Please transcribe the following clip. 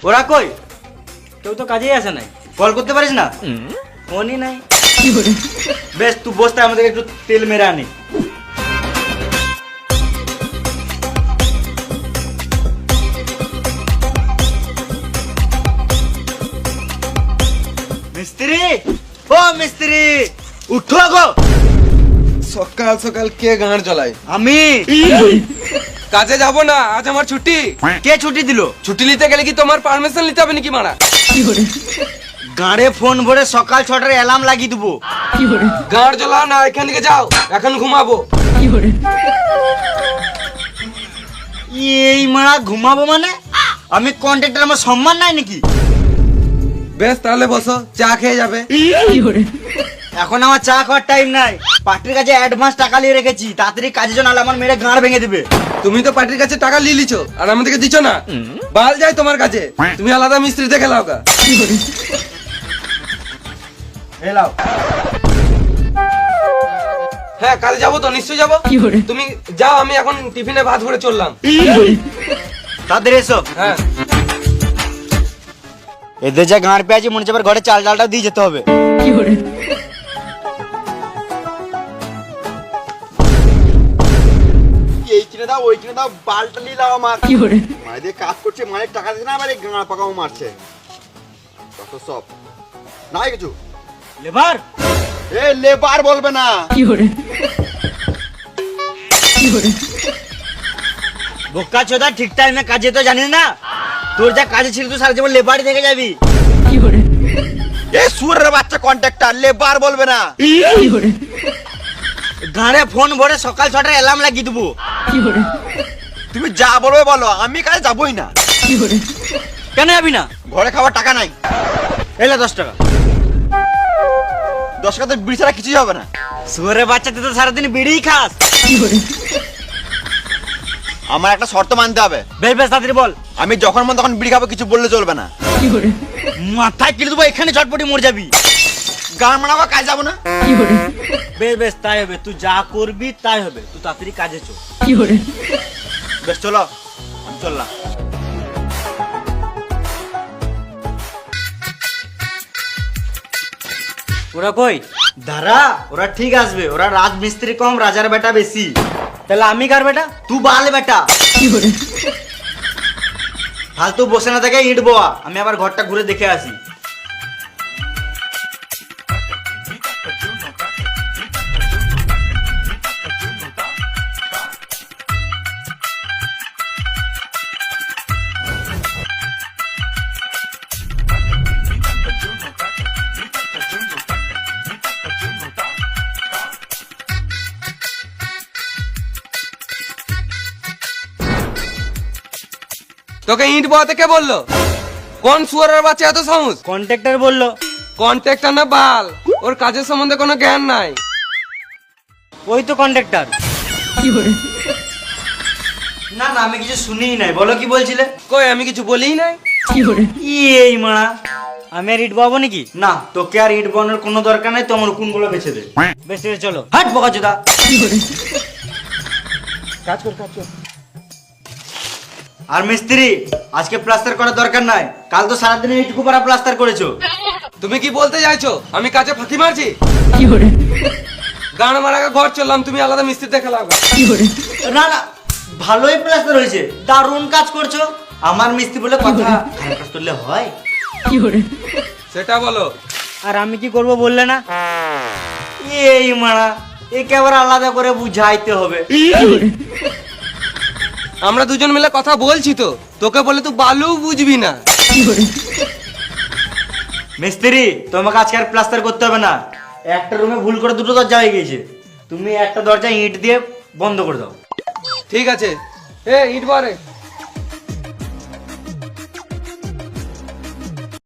ওরা কই? কেউ তো কাজেই আসে নাই। কল করতে পারিস না? ফোনই নাই। বেশ তুই বসতে, আমাদের একটু তেল মেরে আনি। মিস্ত্রি, ও মিস্ত্রি, উঠো গো। সকাল সকাল কে গাঁড় জ্বলায়? আমি। কাজে যাব না, আজ আমার ছুটি। কে ছুটি দিল? ছুটি নিতে গেলে কি তোমার পারমিশন নিতে হবে নাকি মারা? গাড়ে ফোন ভরে সকাল 6টার অ্যালার্ম লাগিয়ে দেবো। গাঁড় জ্বলাও না, এখান থেকে যাও, এখন ঘুমাবো। এই মারা ঘুমাবো মানে? আমি কন্ট্রাক্টর, আমার সম্মান নাই নাকি? বেশ তাহলে বসো, চা খেয়ে যাবে। এখন আমার চা খাওয়ার টাইম নাই। পার্টির কাছে অ্যাডভান্স টাকা নিয়ে রেখেছি, তাড়াতাড়ি কাজের জন্য আমার মেরে গাঁড় ভেঙে দিবে। তুমি তো পার্টির কাছে টাকা নিয়ে লিছো আর আমাদেরকে দিচ্ছ না। বাল যায় তোমার কাছে, তুমি আলাদা মিস্ত্রি দেখে লাও গা। এলাও। হ্যাঁ কাজে যাবো তো, নিশ্চয়ই যাবো। তুমি যাও, আমি এখন টিফিনে ভাত ভরে চললাম। তাদের এসো। হ্যাঁ এদের যা গাঁড় পেয়েছি, মনে হচ্ছে আবার ঘরে চাল ডালটা দিয়ে যেতে হবে। এই কিনে দাও, ওই কিনে দাও, বালটা নিলাম আমার। মানে দিয়ে কাজ করছে, মানে টাকা দিচ্ছে না, আবার এই গাঁড় পাকাও মারছে। কত সব নাই কিছু। লেবার, এ লেবার বলবে না। বোকা চোদা, ঠিক টাইমে কাজে তো জানিস না। তোর যা কাজে ছিল তুই সারা জীবন লেবারই দেখে যাবি। এ সুরের বাচ্চা কন্ট্রাক্টর, লেবার বলবে না। গাঁড়ে ফোন ভরে সকাল 6টার অ্যালার্ম লাগিয়ে দেবো। তুমি যা বলবে বলো, আমি কাজে যাবই না। কেন যাবি না? ঘরে খাওয়ার টাকা নাই। এলে 10 টাকা। 10 টাকা তো বিড়ি ছাড়া কিছুই হবে না। শুয়ারের বাচ্চা, তুই তো সারাদিন বিড়িই খাস। আমার একটা শর্ত মানতে হবে। বেশ বেশ তাড়াতাড়ি বল। আমি যখন মন তখন বিড়ি খাবো, কিছু বললে চলবে না। মাথায় কিনে দেবো, এখানে চটপটি মরে যাবি। গান মানাবো, কাজ যাবো না। বেশ বেশ তাই হবে, তুই যা করবি তাই হবে। তুই তাড়াতাড়ি কাজে চল। বেশ চলো, আমি চললাম। ওরা কই? দাঁড়া, ওরা ঠিক আসবে। ওরা রাজমিস্ত্রি কম, রাজার বেটা বেশি। তাহলে আমি কার বেটা? তুই বাল বেটা। ফালতু বসে না থাকে, ইট বোয়া। আমি আবার ঘরটা ঘুরে দেখে আসি। তোকে ইট বয়াতে কে বললো? কোন সুয়ারের বাচ্চা এত সাহস? কন্ট্রাক্টর বললো। কন্ট্রাক্টর না বাল, ওর কাজের সম্বন্ধে কোনো জ্ঞান নাই। ওই তো কন্ট্রাক্টর। না না, আমি কিছু শুনিই নাই। বলো কি বলছিলে? কই আমি কিছু বলিই নাই। এই মারা, আমি আর ইট বাবো নাকি? না, তোকে আর ইট বানানোর কোনো দরকার নাই। তোমার উকুনগুলো বেছে দে। বেশ ঠিক আছে, চলো। হাট বোকা চোদা। কাজ কর, কাজ কর। আর মিস্ত্রি, আজকে প্লাস্টার করার দরকার নাই। কাল তো সারাদিন এইটুকু পারা প্লাস্টার করেছো। তুমি কি বলতে চাইছো আমি কাজে ফাঁকি মারছি? গান মারা ঘর চললাম, তুমি আলাদা মিস্ত্রি দেখে লাও। না না, ভালোই প্লাস্টার হয়েছে, দারুণ কাজ করছো। আমার মিস্ত্রি বলে কথা, খারাপ কাজ করলে হয়? সেটা বলো। আর আমি কি করব বললে না? এই মারা, একে আবার আলাদা করে বুঝাইতে হবে। আমরা দুজন মিলে কথা বলছি তো, তোকে বলে তুই বালু বুঝবি না। মিস্ত্রি, তোমাকে আজকে আর প্লাস্টার করতে হবে না। একটা রুমে ভুল করে দুটো দরজা হয়ে গেছে। তুমি একটা দরজা ইট দিয়ে বন্ধ করে দাও। ঠিক আছে। এ ইট বারে